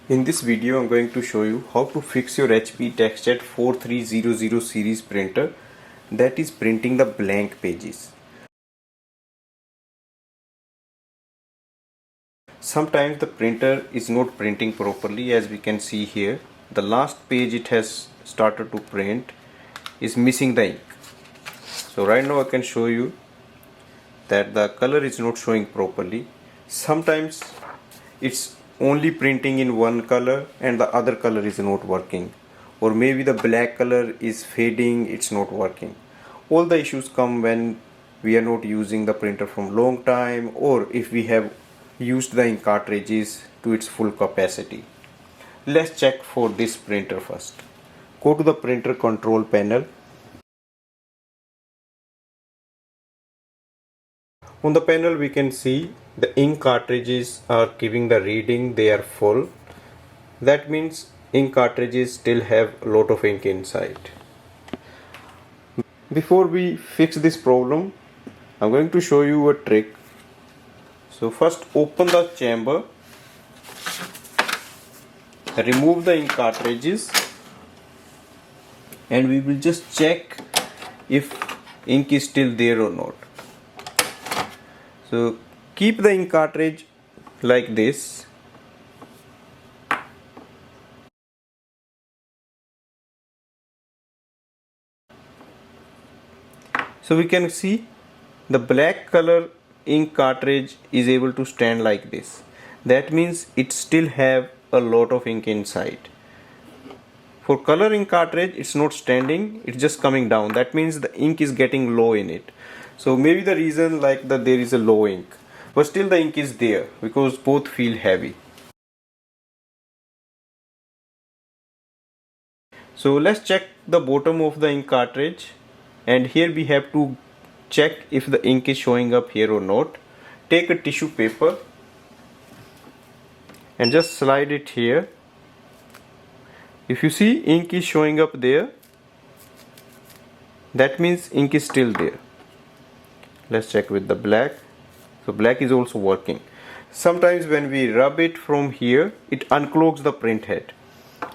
In this video, I'm going to show you how to fix your HP DeskJet 4300 series printer that is printing the blank pages. Sometimes the printer is not printing properly, as we can see here. The last page it has started to print is missing the ink. So right now I can show you that the color is not showing properly. Sometimes it's only printing in one color and the other color is not working, or maybe the black color is fading, it's not working. All the issues come when we are not using the printer from long time, or if we have used the ink cartridges to its full capacity. Let's check for this printer first. Go to the printer control panel. On the panel we can see the ink cartridges are giving the reading they are full. That means ink cartridges still have a lot of ink inside. Before we fix this problem, I'm going to show you a trick. So first open the chamber, remove the ink cartridges, and we will just check if ink is still there or not. So keep the ink cartridge like this. So we can see the black color ink cartridge is able to stand like this. That means it still have a lot of ink inside. For color ink cartridge, it's not standing, it's just coming down. That means the ink is getting low in it. So maybe the reason like that there is a low ink, but still the ink is there because both feel heavy. So let's check the bottom of the ink cartridge, and here we have to check if the ink is showing up here or not. Take a tissue paper and just slide it here. If you see ink is showing up there, that means ink is still there. Let's check with the black. So black is also working. Sometimes when we rub it from here, it unclogs the printhead.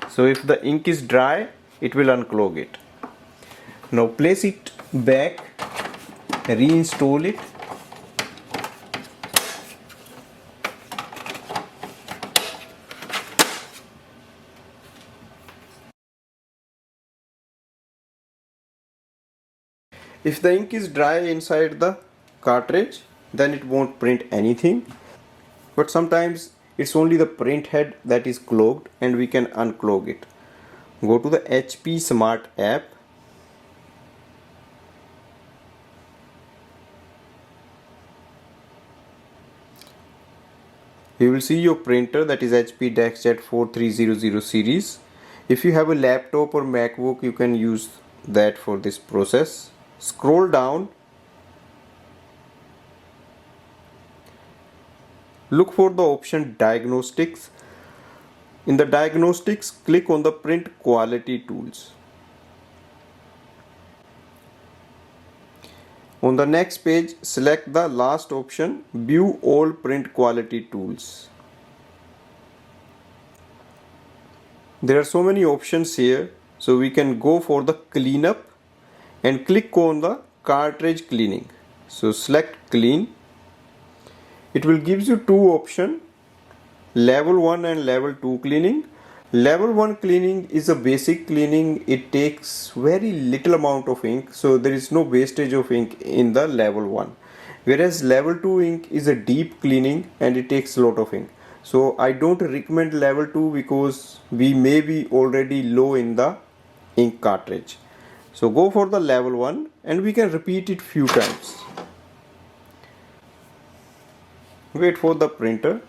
So if the ink is dry, it will unclog it. Now place it back, reinstall it. If the ink is dry inside the cartridge, then it won't print anything. But sometimes it's only the printhead that is clogged and we can unclog it. Go to the HP Smart app. You will see your printer, that is HP DeskJet 4300 series. If you have a laptop or MacBook, you can use that for this process. Scroll down, look for the option Diagnostics. In the Diagnostics, click on the Print Quality Tools. On the next page, select the last option, View All Print Quality Tools. There are so many options here, so we can go for the cleanup and click on the cartridge cleaning. So select clean. It will give you two options, level 1 and level 2 cleaning. Level 1 cleaning is a basic cleaning. It takes very little amount of ink, so there is no wastage of ink in the level 1. Whereas level 2 ink is a deep cleaning and it takes a lot of ink. So I don't recommend level 2 because we may be already low in the ink cartridge. So go for the level 1 and we can repeat it few times. Wait for the printer.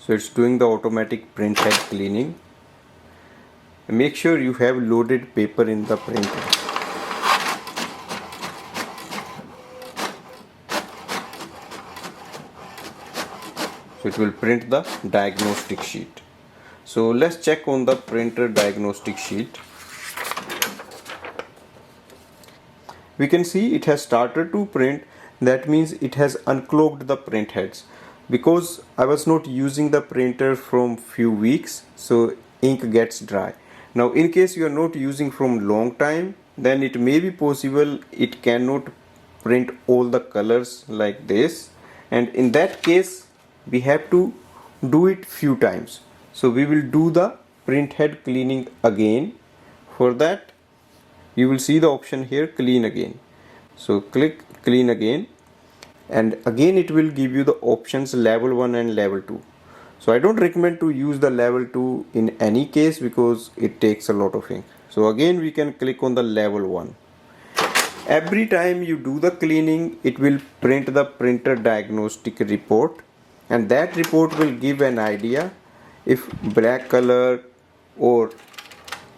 So it's doing the automatic printhead cleaning. make sure you have loaded paper in the printer. So it will print the diagnostic sheet. So let's check on the printer diagnostic sheet. We can see it has started to print. That means it has unclogged the print heads. Because I was not using the printer from few weeks, so ink gets dry. Now in case you are not using from long time, then it may be possible it cannot print all the colors like this, and in that case we have to do it few times. So we will do the print head cleaning again. For that you will see the option here, clean again. So click clean again, and again it will give you the options level 1 and level 2. So I don't recommend to use the level 2 in any case because it takes a lot of ink. So again we can click on the level 1. Every time you do the cleaning, it will print the printer diagnostic report, and that report will give an idea if black color or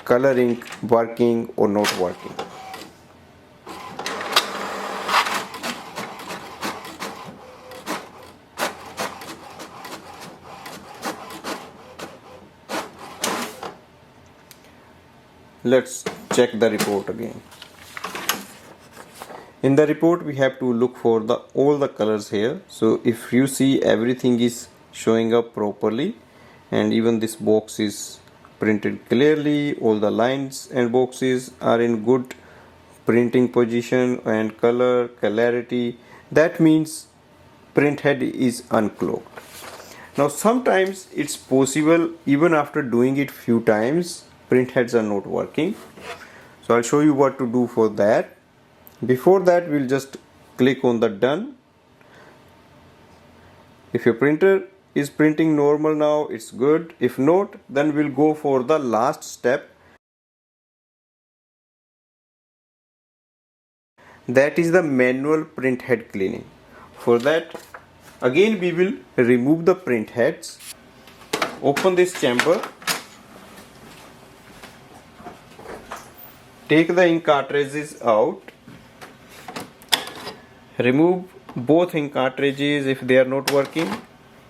color ink working or not working. Let's check the report again. In the report we have to look for all the colors here. So if you see, everything is showing up properly, and even this box is printed clearly. All the lines and boxes are in good printing position and color clarity. That means print head is unclogged. Now sometimes it's possible even after doing it few times, print heads are not working. So I'll show you what to do for that. Before that, we'll just click on the done. If your printer is printing normal now, it's good. If not, then we'll go for the last step. That is the manual print head cleaning. For that, again we will remove the print heads. Open this chamber. Take the ink cartridges out. Remove both ink cartridges if they are not working.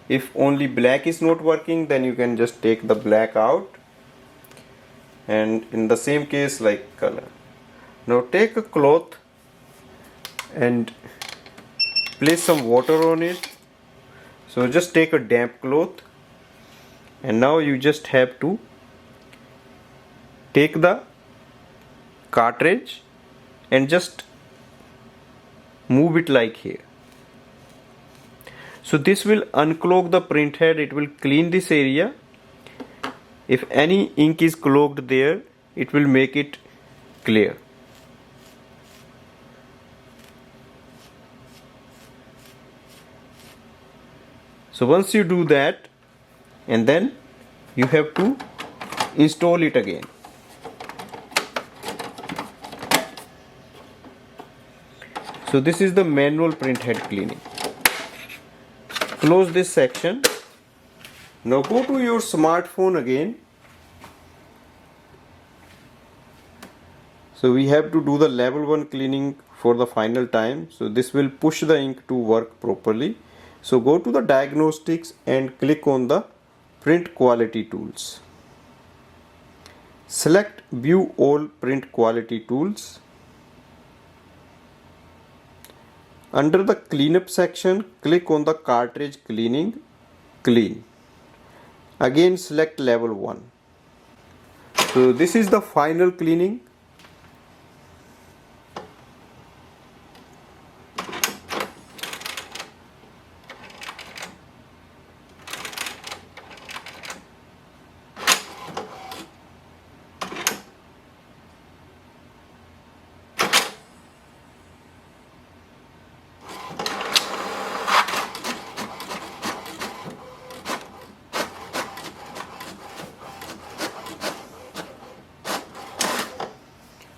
If only black is not working, then you can just take the black out, and in the same case like color. Now take a cloth and place some water on it. So just take a damp cloth, and now you just have to take the cartridge and just move it like here. So this will unclog the print head. It will clean this area. If any ink is clogged there, it will make it clear. So once you do that, and then you have to install it again. So this is the manual print head cleaning. Close this section. Now go to your smartphone again. So we have to do the level 1 cleaning for the final time. So this will push the ink to work properly. So go to the diagnostics and click on the print quality tools. Select view all print quality tools. Under the cleanup section, click on the cartridge cleaning, clean. Again select level 1. So this is the final cleaning.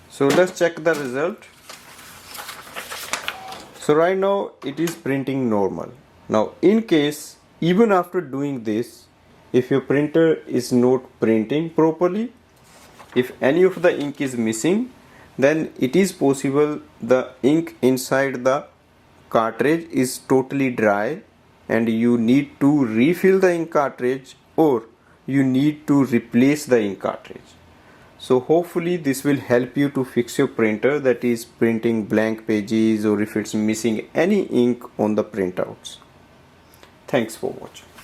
So let's check the result. So right now it is printing normal. Now in case even after doing this, if your printer is not printing properly, If any of the ink is missing, then it is possible the ink inside the cartridge is totally dry and you need to refill the ink cartridge, or you need to replace the ink cartridge. So hopefully this will help you to fix your printer that is printing blank pages, or if it's missing any ink on the printouts. Thanks for watching.